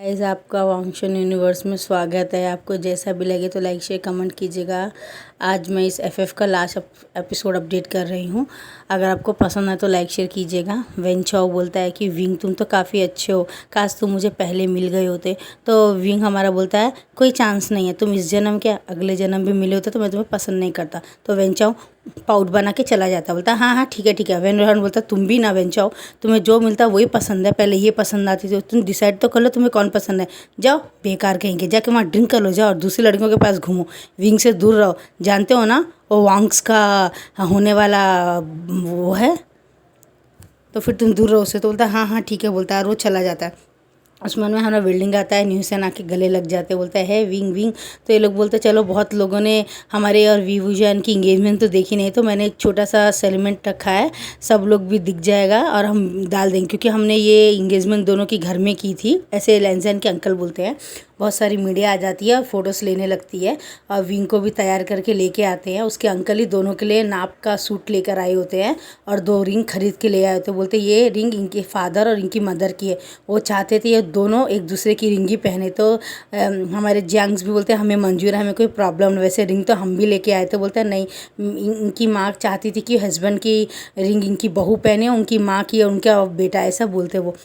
Guys, आपका वांगशन universe में स्वागत है। आपको जैसा भी लगे तो लाइक शेयर कमेंट कीजिएगा। आज मैं इस एफएफ का लास्ट एपिसोड अपडेट कर रही हूँ। अगर आपको पसंद है तो लाइक शेयर कीजिएगा। वेन चाओ बोलता है कि विंग तुम तो काफ़ी अच्छे हो, काश तुम मुझे पहले मिल गए होते। तो विंग हमारा बोलता है कोई चांस नहीं है, तुम इस जन्म क्या अगले जन्म भी मिले होते तो मैं तुम्हें पसंद नहीं करता। तो वेन चाओ पाउट बना के चला जाता, बोलता हाँ हाँ ठीक है ठीक है। वेन रोहन बोलता तुम भी ना वेन चाओ, तुम्हें जो मिलता वही पसंद है, पहले ये पसंद आती थी, तुम डिसाइड तो कर लो तुम्हें कौन पसंद है। जाओ बेकार कहेंगे, जाके वहाँ ड्रिंक कर लो जाओ और दूसरी लड़कियों के पास घूमो, विंग से दूर रहो। जानते हो ना वो वांग्स का होने वाला वो है, तो फिर तुम दूर रहो उससे। तो बोलता हाँ हाँ ठीक है बोलता है और वो चला जाता है। उस मन में हमारा बिल्डिंग आता है, न्यूसेन आके गले लग जाते हैं, बोलता है विंग विंग। तो ये लोग बोलते चलो बहुत लोगों ने हमारे और वी वुजान की इंगेजमेंट तो देखी नहीं, तो मैंने एक छोटा सा सेलिमेंट रखा है, सब लोग भी दिख जाएगा और हम डाल देंगे, क्योंकि हमने ये इंगेजमेंट दोनों की घर में की थी। ऐसे लैंजन के अंकल बोलते हैं। बहुत सारी मीडिया आ जाती है और फ़ोटोज़ लेने लगती है और विंग को भी तैयार करके लेके आते हैं। उसके अंकल ही दोनों के लिए नाप का सूट लेकर आए होते हैं और 2 रिंग खरीद के ले आए होते हैं। बोलते ये रिंग इनके फादर और इनकी मदर की है, वो चाहते थे ये दोनों एक दूसरे की रिंग ही पहने। तो हमारे जैंग्स भी बोलते हैं हमें मंजूर है, हमें कोई प्रॉब्लम नहीं। वैसे रिंग तो हम भी लेके आए थे। बोलते हैं नहीं, इनकी माँ चाहती थी कि हस्बैंड की रिंग इनकी बहू पहने, उनकी माँ की और उनका बेटा, ऐसा बोलते वो।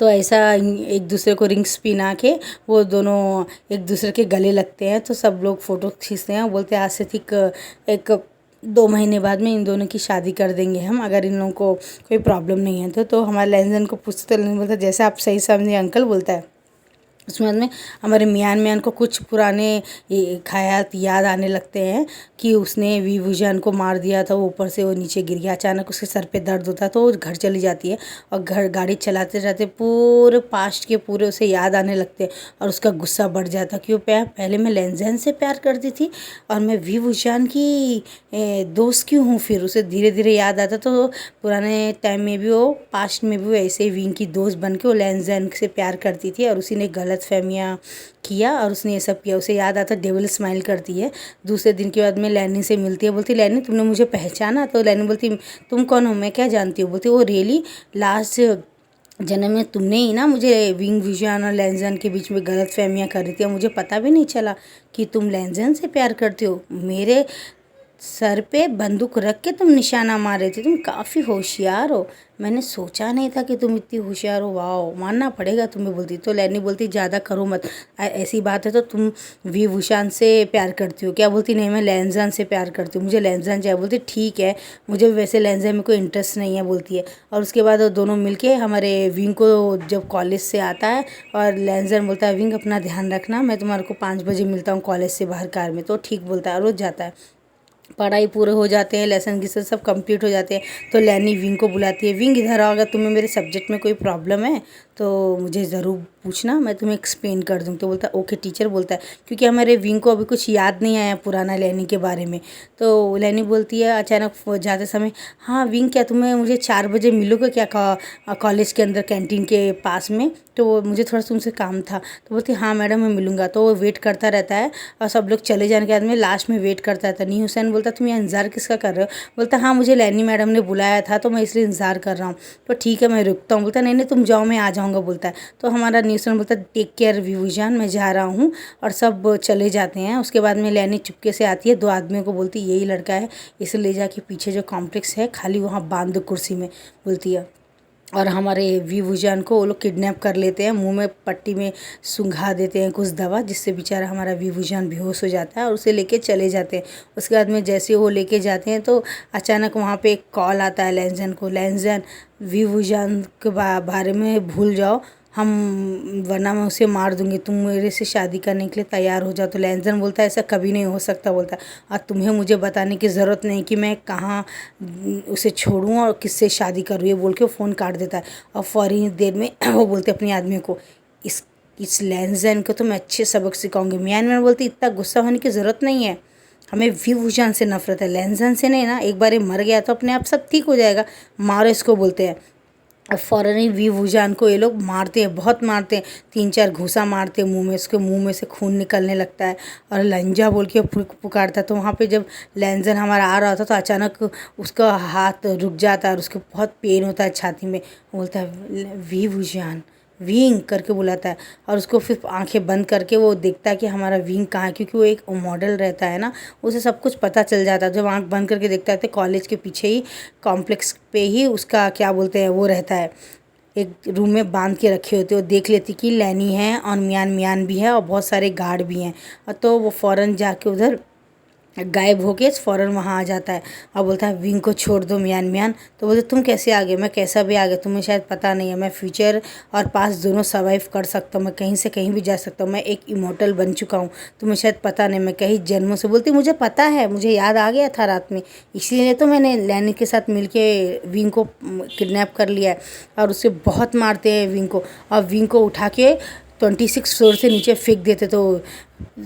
तो ऐसा एक दूसरे को रिंग्स पहना के वो दोनों एक दूसरे के गले लगते हैं। तो सब लोग फ़ोटो खींचते हैं, बोलते हैं आज से ठीक एक 2 महीने बाद में इन दोनों की शादी कर देंगे हम, अगर इन लोगों को कोई प्रॉब्लम नहीं है तो हमारे लैंजन को पूछते तो बोलता जैसे आप सही समझे अंकल, बोलता है। उसमें बाद में हमारे मियान को कुछ पुराने ख़याल याद आने लगते हैं कि उसने वी वुजान को मार दिया था, वो ऊपर से वो नीचे गिर गया, अचानक उसके सर पे दर्द होता है तो वो घर चली जाती है और घर गाड़ी चलाते जाते पूरे पास्ट के पूरे उसे याद आने लगते हैं और उसका गुस्सा बढ़ जाता कि वो पहले मैं लैंजन से प्यार करती थी और मैं वी वुजान की दोस्त क्यों हूँ। फिर उसे धीरे धीरे याद आता तो पुराने टाइम में भी वो पास्ट में भी वो ऐसे ही विंग की दोस्त बन के वो लैंजन से प्यार करती थी और उसी ने गलतफहमियाँ किया और उसने ये सब किया। उसे याद आता डेविल स्माइल करती है। दूसरे दिन के बाद में लैनी से मिलती है, बोलती लैनी तुमने मुझे पहचाना। तो लैनी बोलती तुम कौन हो, मैं क्या जानती हूँ। बोलती वो रियली लास्ट जन्म में तुमने ही ना मुझे विंग वुजान और लैंजन के बीच में गलतफहमियाँ कर रही थी और मुझे पता भी नहीं चला कि तुम लैंजन से प्यार करती हो। मेरे सर पे बंदूक रख के तुम निशाना मार रहे थे, तुम काफ़ी होशियार हो, मैंने सोचा नहीं था कि तुम इतनी होशियार हो, वाह मानना पड़ेगा तुम्हें। बोलती तो लैनी बोलती ज़्यादा करो मत, ऐसी बात है तो तुम वी वुजान से प्यार करती हो क्या। बोलती नहीं मैं लैंजन से प्यार करती हूँ, मुझे लैंजन चाहिए। बोलती ठीक है, मुझे वैसे लैंजन में कोई इंटरेस्ट नहीं है, बोलती है। और उसके बाद वो दोनों मिलके हमारे विंग को जब कॉलेज से आता है और लैंजन बोलता है विंग अपना ध्यान रखना, मैं तुम्हारे को 5 बजे मिलता हूँ कॉलेज से बाहर कार में। तो ठीक बोलता है और वो जाता है। पढ़ाई पूरे हो जाते हैं, लेसन की सब कंप्लीट हो जाते हैं तो लैनी विंग को बुलाती है, विंग इधर आओ, अगर तुम्हें मेरे सब्जेक्ट में कोई प्रॉब्लम है तो मुझे ज़रूर पूछना, मैं तुम्हें एक्सप्लेन कर दूँ। तो बोलता है ओके टीचर, बोलता है क्योंकि हमारे विंग को अभी कुछ याद नहीं आया पुराना लैनी के बारे में। तो लैनी बोलती है अचानक जाते समय, हाँ विंग क्या तुम्हें मुझे 4 बजे मिलोगे क्या कॉलेज के अंदर कैंटीन के पास में, तो मुझे थोड़ा सा उनसे काम था। तो बोलती हाँ मैडम मैं मिलूँगा। तो वो वेट करता रहता है और सब लोग चले जाने के बाद में लास्ट में वेट करता रहता है। नी हुसैन बोलता तुम यहाँ इंतज़ार किसका कर रहे हो। बोलता हाँ मुझे लैनी मैडम ने बुलाया था तो मैं इसलिए इंतज़ार कर रहा हूँ। तो ठीक है मैं रुकता हूँ। बोलता नहीं नहीं तुम जाओ मैं आ जाऊँगा, बोलता है। तो हमारा नी हुसैन बोलता टेक केयर वी वुजान, मैं जा रहा हूँ, और सब चले जाते हैं। उसके बाद में लैनी चुपके से आती है, 2 आदमियों को बोलती यही लड़का है, इसे ले जाके पीछे जो कॉम्प्लेक्स है खाली वहाँ बांध दो कुर्सी में, बोलती है। और हमारे वी वुजान को वो लोग किडनैप कर लेते हैं, मुंह में पट्टी में सुंघा देते हैं कुछ दवा, जिससे बेचारा हमारा वी वुजान बेहोश हो जाता है और उसे लेके चले जाते हैं। उसके बाद में जैसे वो लेके जाते हैं तो अचानक वहाँ पे एक कॉल आता है लैंजन को, लैंजन वी वुजान के बारे में भूल जाओ, हम वरना मैं उसे मार दूंगी, तुम मेरे से शादी करने के लिए तैयार हो जाओ। तो लैंजन बोलता है ऐसा कभी नहीं हो सकता, बोलता है, और तुम्हें मुझे बताने की ज़रूरत नहीं कि मैं कहाँ उसे छोड़ूं और किससे शादी करूँ, ये बोल के वो फ़ोन काट देता है। और फौरी देर में वो बोलते अपनी आदमी को इस लैंजन को तो मैं अच्छे सबक सिखाऊंगी। मियान बोलती इतना गुस्सा होने की ज़रूरत नहीं है, हमें वी वुजान से नफरत है, लैंजन से नहीं ना, एक बार ये मर गया तो अपने आप सब ठीक हो जाएगा, मारो इसको, बोलते हैं। अब फ़ौरन ही वी वुजान को ये लोग मारते हैं, बहुत मारते हैं, 3-4 घूंसा मारते हैं मुंह में, उसके मुंह में से खून निकलने लगता है और लंजा बोल के पुकारता है। तो वहाँ पे जब लैंजन हमारा आ रहा होता तो अचानक उसका हाथ रुक जाता है और उसको बहुत पेन होता है छाती में। बोलता है वी वुजान विंग करके बुलाता है। और उसको फिर आंखें बंद करके वो देखता है कि हमारा विंग कहाँ है, क्योंकि वो एक मॉडल रहता है ना, उसे सब कुछ पता चल जाता है। जब आंख बंद करके देखता है तो कॉलेज के पीछे ही कॉम्प्लेक्स पे ही उसका क्या बोलते हैं वो रहता है, एक रूम में बांध के रखे होते। वो देख लेती कि लैनी है और मियान मियान भी है और बहुत सारे गार्ड भी हैं, और तो वो फ़ौरन जाके उधर गायब होके फ़ौरन वहाँ आ जाता है और बोलता है विंग को छोड़ दो मियान मियान। तो बोलते तुम कैसे आ गए, मैं कैसा भी आ गया, तुम्हें शायद पता नहीं है, मैं फ्यूचर और पास्ट दोनों सर्वाइव कर सकता हूँ, मैं कहीं से कहीं भी जा सकता हूँ, मैं एक इमोर्टल बन चुका हूँ, तुम्हें शायद पता नहीं, मैं कई जन्मों से। बोलती मुझे पता है, मुझे याद आ गया था रात में, इसीलिए तो मैंने लैनी के साथ मिलके विंग को किडनैप कर लिया है। और उसे बहुत मारते हैं विंग को, और विंग को उठा के 26 फ्लोर से नीचे फेंक देते। तो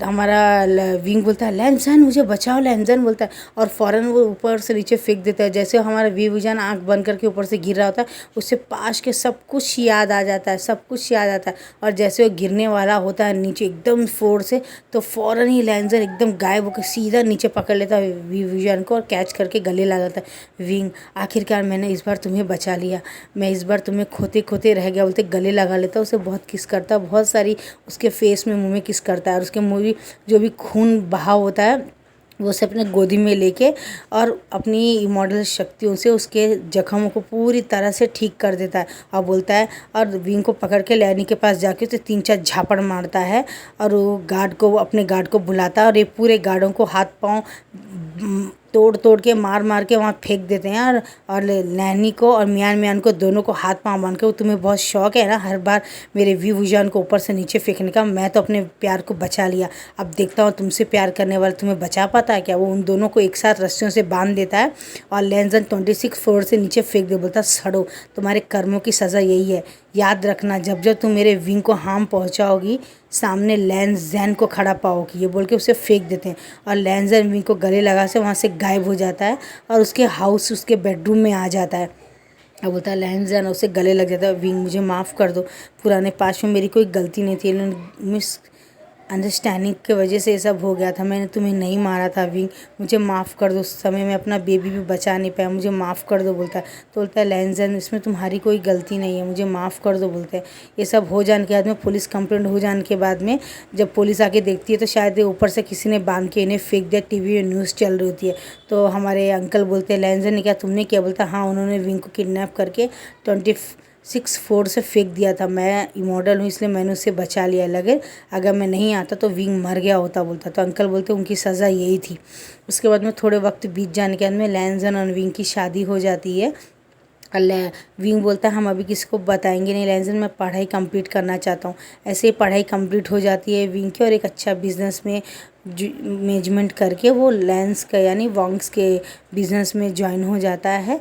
हमारा विंग बोलता है लैंसन मुझे बचाओ, लैंसन बोलता है, और फ़ौरन वो ऊपर से नीचे फेंक देता है। जैसे हमारा वी विजन आँख बंद करके ऊपर से गिर रहा होता है, उससे पास के सब कुछ याद आ जाता है, सब कुछ याद आता है। और जैसे वो गिरने वाला होता है नीचे एकदम फोर से, तो फ़ौरन ही लैंसन एकदम गायब होकर सीधा नीचे पकड़ लेता है वी विजन को और कैच करके गले लगा लेता है। विंग आखिरकार मैंने इस बार तुम्हें बचा लिया, मैं इस बार तुम्हें खोते खोते रह गया बोलते गले लगा लेता है। उसे बहुत किस करता है, बहुत सारी उसके फेस में मुँह में किस करता है, और उसके मुँह जो भी खून बहाव होता है वो उसे अपने गोदी में लेके और अपनी मॉडल शक्तियों से उसके जख्मों को पूरी तरह से ठीक कर देता है। और बोलता है, और विंग को पकड़ के लैनी के पास जाके उसे 3-4 झापड़ मारता है, और वो गार्ड को अपने गार्ड को बुलाता है, और ये पूरे गार्डों को हाथ पांव तोड़ तोड़ के मार मार के वहाँ फेंक देते हैं। और लैनी को और मियान मियान को दोनों को हाथ पांव बांध के, वो तुम्हें बहुत शौक है ना हर बार मेरे वी विजन को ऊपर से नीचे फेंकने का, मैं तो अपने प्यार को बचा लिया, अब देखता हूँ तुमसे प्यार करने वाला तुम्हें बचा पाता है क्या। वो उन दोनों को एक साथ रस्सियों से बांध देता है और लैंसन 26 फ्लोर से नीचे फेंक दे। बोलता सड़ो, तुम्हारे कर्मों की सज़ा यही है, याद रखना जब जब तुम मेरे विंग को हार्म पहुँचाओगी सामने लैंसन को खड़ा पाओगी। ये बोल के उसे फेंक देते हैं, और लैंसन विंग को गले लगा से वहाँ से गायब हो जाता है और उसके हाउस उसके बेडरूम में आ जाता है। अब बोलता है लैंसन उसे गले लग जाता है, विंग मुझे माफ़ कर दो, पुराने पास्ट में मेरी कोई गलती नहीं थी, मिस अंडरस्टैंडिंग की वजह से ये सब हो गया था, मैंने तुम्हें नहीं मारा था विंग, मुझे माफ़ कर दो, उस समय में अपना बेबी भी बचा नहीं पाया, मुझे माफ़ कर दो। बोलता है तो बोलता है लैंसन इसमें तुम्हारी कोई गलती नहीं है, मुझे माफ़ कर दो। बोलते हैं ये सब हो जाने के बाद में, पुलिस कंप्लेंट हो जाने के बाद में, जब पुलिस आके देखती है तो शायद ऊपर से किसी ने बांध के इन्हें फेंक दिया, टीवी में न्यूज़ चल रही होती है। तो हमारे अंकल बोलते हैं लैंसन ने क्या तुमने क्या। बोलता हाँ, उन्होंने विंग को किडनैप करके 26 फ्लोर से फेंक दिया था, मैं इमॉर्टल हूँ इसलिए मैंने उससे बचा लिया, लगे अगर मैं नहीं आता तो विंग मर गया होता। बोलता तो अंकल बोलते उनकी सज़ा यही थी। उसके बाद में थोड़े वक्त बीत जाने के बाद में लैंसन और विंग की शादी हो जाती है। विंग बोलता है हम अभी किसी को बताएंगे नहीं लैंसन, मैं पढ़ाई कंप्लीट करना चाहता हूँ। ऐसे ही पढ़ाई कंप्लीट हो जाती है विंग की, और एक अच्छा बिजनेस में मैनेजमेंट करके वो लैंस का यानी वॉन्ग्स के बिजनेस में ज्वाइन हो जाता है।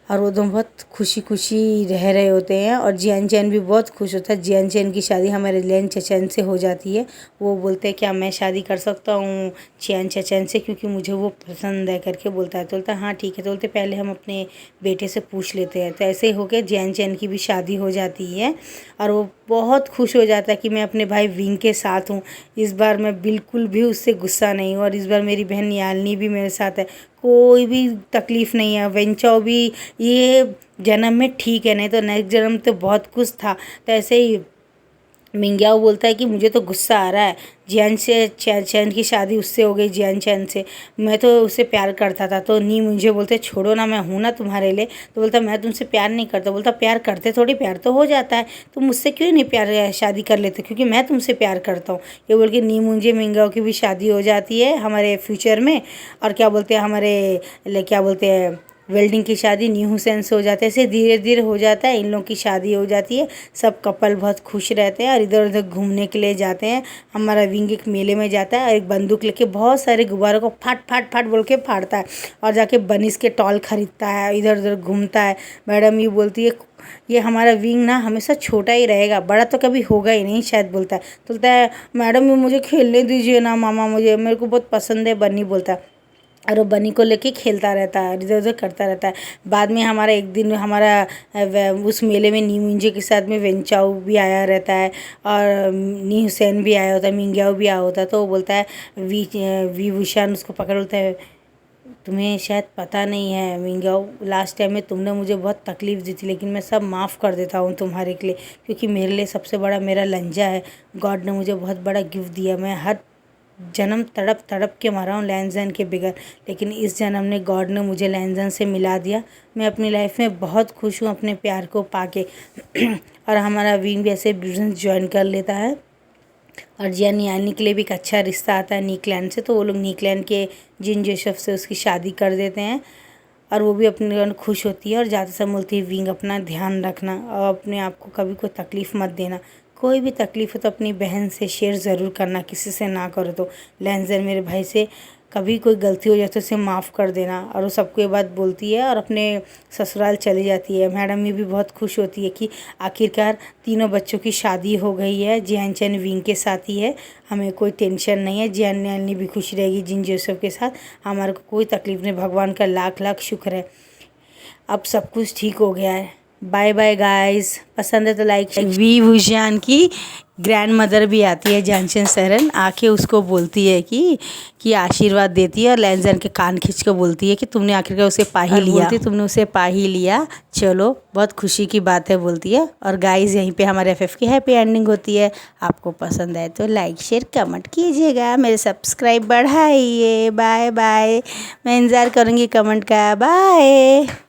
और वो दोनों बहुत खुशी खुशी रह रहे होते हैं, और जियान चैन भी बहुत खुश होता है। जियान चैन की शादी हमारे लैन चचन से हो जाती है। वो बोलते हैं क्या मैं शादी कर सकता हूँ चियान चचन से, क्योंकि मुझे वो पसंद है करके बोलता है। तो बोलता है हाँ ठीक है। तो बोलते पहले हम अपने बेटे से पूछ लेते हैं। तो ऐसे ही होकर जियान चैन की भी शादी हो जाती है, और वो बहुत खुश हो जाता है कि मैं अपने भाई विंग के साथ हूँ, इस बार मैं बिल्कुल भी उससे गुस्सा नहीं हूँ, और इस बार मेरी बहन यालनी भी मेरे साथ है, कोई भी तकलीफ़ नहीं है। वेंचाओ भी ये जन्म में ठीक है, नहीं तो नेक्स्ट जन्म तो बहुत कुछ था। तो ऐसे ही मिंग्याओ बोलता है कि मुझे तो गुस्सा आ रहा है, जियान से चैन की शादी उससे हो गई, जियान चैन से, मैं तो उससे प्यार करता था। तो नी मुझे बोलते छोड़ो ना, मैं हूँ ना तुम्हारे लिए। तो बोलता मैं तुमसे प्यार नहीं करता। बोलता प्यार करते थोड़ी, प्यार तो हो जाता है, तुम मुझसे क्यों नहीं प्यार शादी कर लेते, क्योंकि मैं तुमसे प्यार करता हूँ। ये बोल के नी मुंजे मिंगाओ की भी शादी हो जाती है हमारे फ्यूचर में। और क्या बोलते हैं हमारे क्या बोलते हैं वेल्डिंग की शादी न्यू हुसैन से हो जाता है। ऐसे धीरे धीरे हो जाता है, इन लोगों की शादी हो जाती है। सब कपल बहुत खुश रहते हैं और इधर उधर घूमने के लिए जाते हैं। हमारा विंग एक मेले में जाता है और एक बंदूक लेके बहुत सारे गुब्बारों को फाट फाट फाट बोल के फाड़ता है, और जाके बनिस के टॉल खरीदता है, इधर उधर घूमता है। मैडम ये बोलती है ये हमारा विंग ना हमेशा छोटा ही रहेगा, बड़ा तो कभी होगा ही नहीं शायद। बोलता है तो बोलता है मैडम मुझे खेलने दीजिए ना मामा, मुझे मेरे को बहुत पसंद है बन्नी। बोलता है और वो बनी को लेके खेलता रहता है, इधर उधर करता रहता है। बाद में हमारा एक दिन हमारा उस मेले में नी मुंजे के साथ में वेंचाऊ भी आया रहता है, और नी हुसैन भी आया होता है, मिंग्याऊ भी आया होता है। तो वो बोलता है वी भूषण उसको पकड़ बोलता है तुम्हें शायद पता नहीं है विंगाओ, लास्ट टाइम में तुमने मुझे बहुत तकलीफ़ दी थी, लेकिन मैं सब माफ़ कर देता हूँ तुम्हारे के लिए, क्योंकि मेरे लिए सबसे बड़ा मेरा लंजा है। गॉड ने मुझे बहुत बड़ा गिफ्ट दिया। मैं हर जन्म तड़प तड़प के मरा हूँ लैंजन के बगैर, लेकिन इस जन्म ने गॉड ने मुझे लैंजन से मिला दिया। मैं अपनी लाइफ में बहुत खुश हूँ अपने प्यार को पाके। और हमारा विंग भी ऐसे बिजनेस ज्वाइन कर लेता है, और जियान यानी के लिए भी एक अच्छा रिश्ता आता है नीकलैंड से, तो वो लोग नीकलैंड के जिन जोसेफ से उसकी शादी कर देते हैं, और वो भी अपने खुश होती है। और ज़्यादा से बोलती है विंग अपना ध्यान रखना और अपने आप को कभी कोई तकलीफ़ मत देना। कोई भी तकलीफ़ हो तो अपनी बहन से शेयर ज़रूर करना, किसी से ना करो। तो लैंजर मेरे भाई से कभी कोई गलती हो जाए तो उसे माफ़ कर देना। और वो सबको ये बात बोलती है और अपने ससुराल चली जाती है। मैडम ये भी बहुत खुश होती है कि आखिरकार तीनों बच्चों की शादी हो गई है। जियान चैन विंग के साथ ही है, हमें कोई टेंशन नहीं है। जियान नैनी भी खुश रहेगी जिन जोसेफ के साथ, हमारे को कोई तकलीफ़ नहीं। भगवान का लाख लाख शुक्र है, अब सब कुछ ठीक हो गया है। बाय बाय गाइस, पसंद है तो लाइक। वी भूजान की ग्रैंड मदर भी आती है जानचन सरन, आके उसको बोलती है कि आशीर्वाद देती है, और लैंजन के कान खींच के बोलती है कि तुमने आखिरकार उसे पा ही लिया। बोलती तुमने उसे पा ही लिया, चलो बहुत खुशी की बात है बोलती है। और गाइस यहीं पे हमारे एफएफ की हैप्पी एंडिंग होती है। आपको पसंद आए तो लाइक शेयर कमेंट कीजिएगा, मेरे सब्सक्राइब बढ़ाइए। बाय बाय, मैं इंतज़ार करूँगी कमेंट का। बाय।